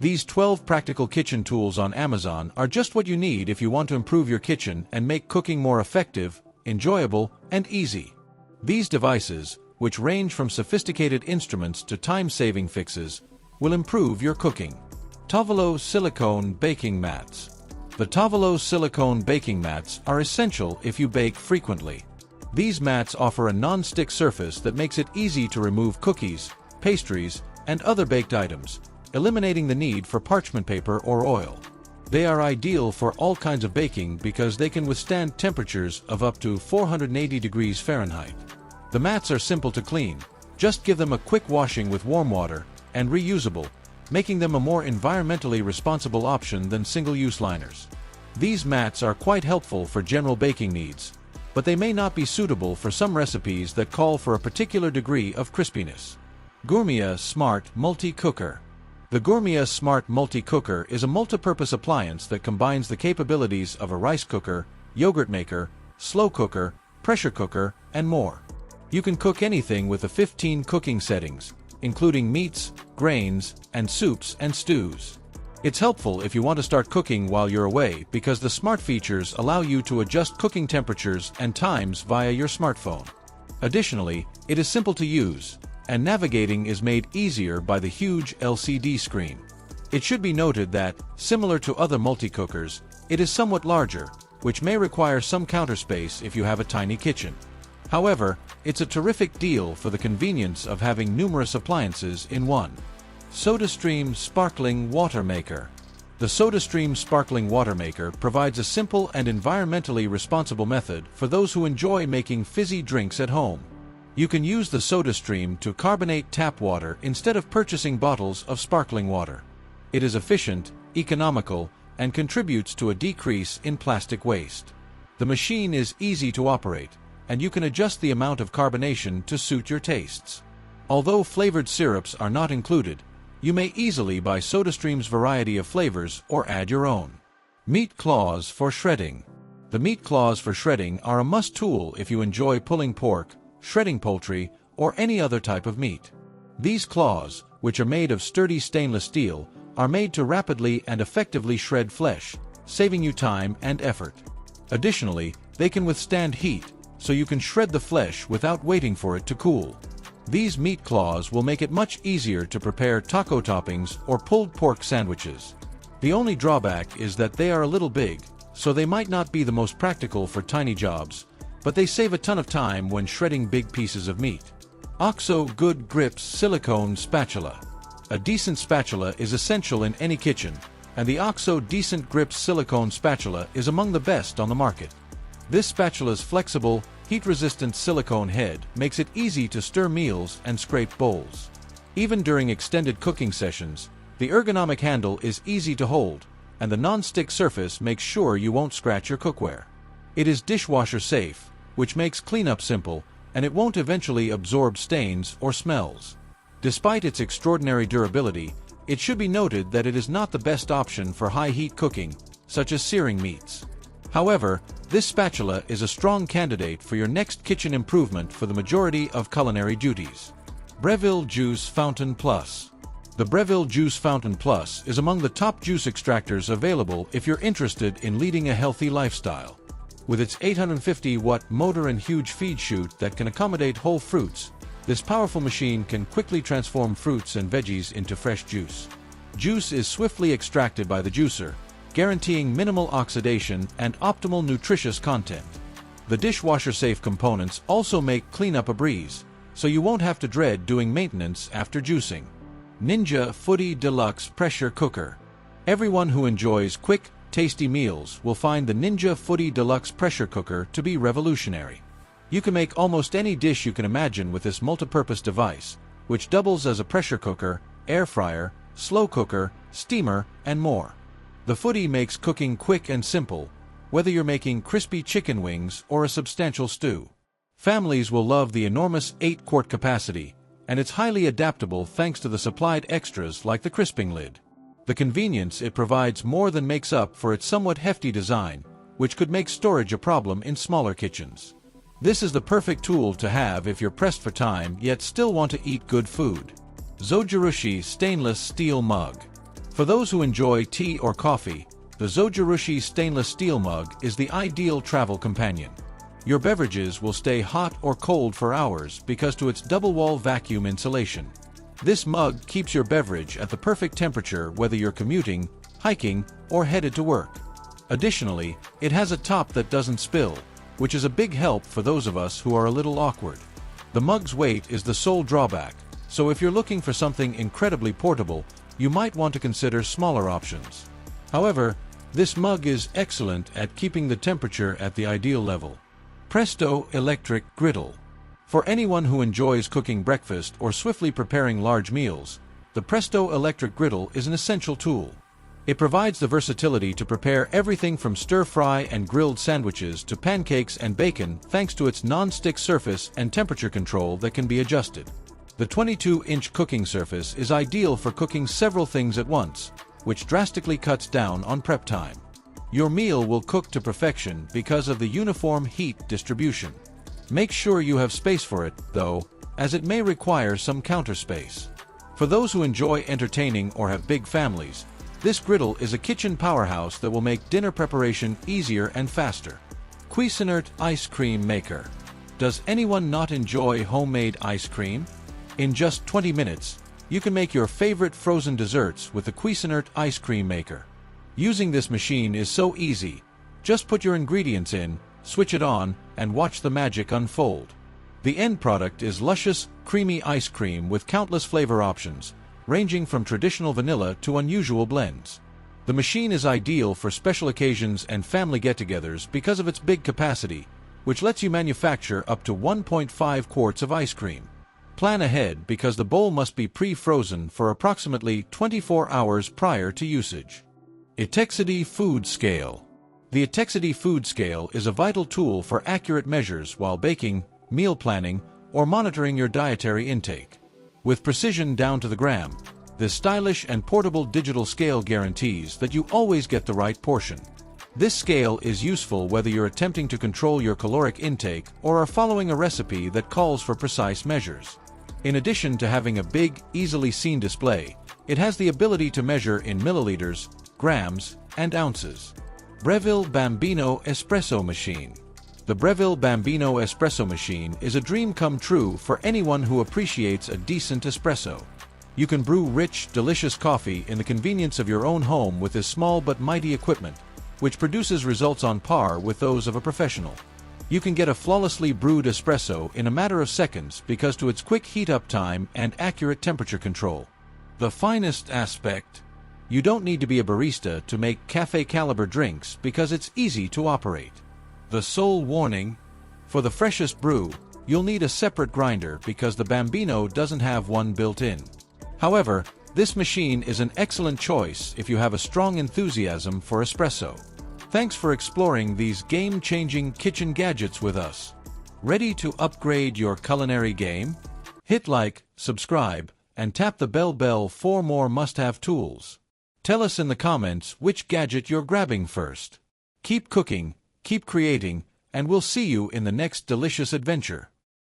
These 12 practical kitchen tools on Amazon are just what you need if you want to improve your kitchen and make cooking more effective, enjoyable, and easy. These devices, which range from sophisticated instruments to time-saving fixes, will improve your cooking. Tovolo Silicone Baking Mats. The Tovolo silicone baking mats are essential if you bake frequently. These mats offer a non-stick surface that makes it easy to remove cookies, pastries, and other baked items, eliminating the need for parchment paper or oil. They are ideal for all kinds of baking because they can withstand temperatures of up to 480 degrees Fahrenheit. The mats are simple to clean. Just give them a quick washing with warm water, and reusable, making them a more environmentally responsible option than single-use liners. These mats are quite helpful for general baking needs, but they may not be suitable for some recipes that call for a particular degree of crispiness. Gourmia Smart Multi-Cooker. The Gourmia Smart Multi-Cooker is a multi-purpose appliance that combines the capabilities of a rice cooker, yogurt maker, slow cooker, pressure cooker, and more. You can cook anything with the 15 cooking settings, including meats, grains, and soups and stews. It's helpful if you want to start cooking while you're away because the smart features allow you to adjust cooking temperatures and times via your smartphone. Additionally, it is simple to use, and navigating is made easier by the huge LCD screen. It should be noted that, similar to other multi-cookers, it is somewhat larger, which may require some counter space if you have a tiny kitchen. However, it's a terrific deal for the convenience of having numerous appliances in one. SodaStream Sparkling Water Maker. The SodaStream Sparkling Water Maker provides a simple and environmentally responsible method for those who enjoy making fizzy drinks at home. You can use the SodaStream to carbonate tap water instead of purchasing bottles of sparkling water. It is efficient, economical, and contributes to a decrease in plastic waste. The machine is easy to operate, and you can adjust the amount of carbonation to suit your tastes. Although flavored syrups are not included, you may easily buy SodaStream's variety of flavors or add your own. Meat claws for shredding. The meat claws for shredding are a must tool if you enjoy pulling pork, shredding poultry, or any other type of meat. These claws, which are made of sturdy stainless steel, are made to rapidly and effectively shred flesh, saving you time and effort. Additionally, they can withstand heat, so you can shred the flesh without waiting for it to cool. These meat claws will make it much easier to prepare taco toppings or pulled pork sandwiches. The only drawback is that they are a little big, so they might not be the most practical for tiny jobs, but they save a ton of time when shredding big pieces of meat. OXO Good Grips Silicone Spatula. A decent spatula is essential in any kitchen, and the OXO Decent Grips Silicone Spatula is among the best on the market. This spatula's flexible, heat-resistant silicone head makes it easy to stir meals and scrape bowls. Even during extended cooking sessions, the ergonomic handle is easy to hold, and the non-stick surface makes sure you won't scratch your cookware. It is dishwasher safe, which makes cleanup simple, and it won't eventually absorb stains or smells. Despite its extraordinary durability, it should be noted that it is not the best option for high-heat cooking, such as searing meats. However, this spatula is a strong candidate for your next kitchen improvement for the majority of culinary duties. Breville Juice Fountain Plus. The Breville Juice Fountain Plus is among the top juice extractors available if you're interested in leading a healthy lifestyle. With its 850-watt motor and huge feed chute that can accommodate whole fruits, this powerful machine can quickly transform fruits and veggies into fresh juice. Juice is swiftly extracted by the juicer, guaranteeing minimal oxidation and optimal nutritious content. The dishwasher-safe components also make cleanup a breeze, so you won't have to dread doing maintenance after juicing. Ninja Foodi Deluxe Pressure Cooker. Everyone who enjoys quick, tasty meals will find the Ninja Foodi Deluxe Pressure Cooker to be revolutionary. You can make almost any dish you can imagine with this multi-purpose device, which doubles as a pressure cooker, air fryer, slow cooker, steamer, and more. The Foodi makes cooking quick and simple, whether you're making crispy chicken wings or a substantial stew. Families will love the enormous 8-quart capacity, and it's highly adaptable thanks to the supplied extras like the crisping lid. The convenience it provides more than makes up for its somewhat hefty design, which could make storage a problem in smaller kitchens. This is the perfect tool to have if you're pressed for time yet still want to eat good food. Zojirushi Stainless Steel Mug. For those who enjoy tea or coffee, the Zojirushi stainless steel mug is the ideal travel companion. Your beverages will stay hot or cold for hours because to its double-wall vacuum insulation. This mug keeps your beverage at the perfect temperature whether you're commuting, hiking, or headed to work. Additionally, it has a top that doesn't spill, which is a big help for those of us who are a little awkward. The mug's weight is the sole drawback, so if you're looking for something incredibly portable, you might want to consider smaller options. However, this mug is excellent at keeping the temperature at the ideal level. Presto Electric Griddle. For anyone who enjoys cooking breakfast or swiftly preparing large meals, the Presto Electric Griddle is an essential tool. It provides the versatility to prepare everything from stir-fry and grilled sandwiches to pancakes and bacon thanks to its non-stick surface and temperature control that can be adjusted. The 22-inch cooking surface is ideal for cooking several things at once, which drastically cuts down on prep time. Your meal will cook to perfection because of the uniform heat distribution. Make sure you have space for it, though, as it may require some counter space. For those who enjoy entertaining or have big families, this griddle is a kitchen powerhouse that will make dinner preparation easier and faster. Cuisinart Ice Cream Maker. Does anyone not enjoy homemade ice cream? In just 20 minutes, you can make your favorite frozen desserts with the Cuisinart Ice Cream Maker. Using this machine is so easy. Just put your ingredients in, switch it on, and watch the magic unfold. The end product is luscious, creamy ice cream with countless flavor options, ranging from traditional vanilla to unusual blends. The machine is ideal for special occasions and family get-togethers because of its big capacity, which lets you manufacture up to 1.5 quarts of ice cream. Plan ahead because the bowl must be pre-frozen for approximately 24 hours prior to usage. Etexity Food Scale. The Etexity Food Scale is a vital tool for accurate measures while baking, meal planning, or monitoring your dietary intake. With precision down to the gram, this stylish and portable digital scale guarantees that you always get the right portion. This scale is useful whether you're attempting to control your caloric intake or are following a recipe that calls for precise measures. In addition to having a big, easily seen display, it has the ability to measure in milliliters, grams, and ounces. Breville Bambino Espresso Machine. The Breville Bambino Espresso Machine is a dream come true for anyone who appreciates a decent espresso. You can brew rich, delicious coffee in the convenience of your own home with this small but mighty equipment, which produces results on par with those of a professional. You can get a flawlessly brewed espresso in a matter of seconds because to its quick heat-up time and accurate temperature control. The finest aspect. You don't need to be a barista to make cafe-caliber drinks because it's easy to operate. The sole warning. For the freshest brew, you'll need a separate grinder because the Bambino doesn't have one built in. However, this machine is an excellent choice if you have a strong enthusiasm for espresso. Thanks for exploring these game-changing kitchen gadgets with us. Ready to upgrade your culinary game? Hit like, subscribe, and tap the bell for more must-have tools. Tell us in the comments which gadget you're grabbing first. Keep cooking, keep creating, and we'll see you in the next delicious adventure.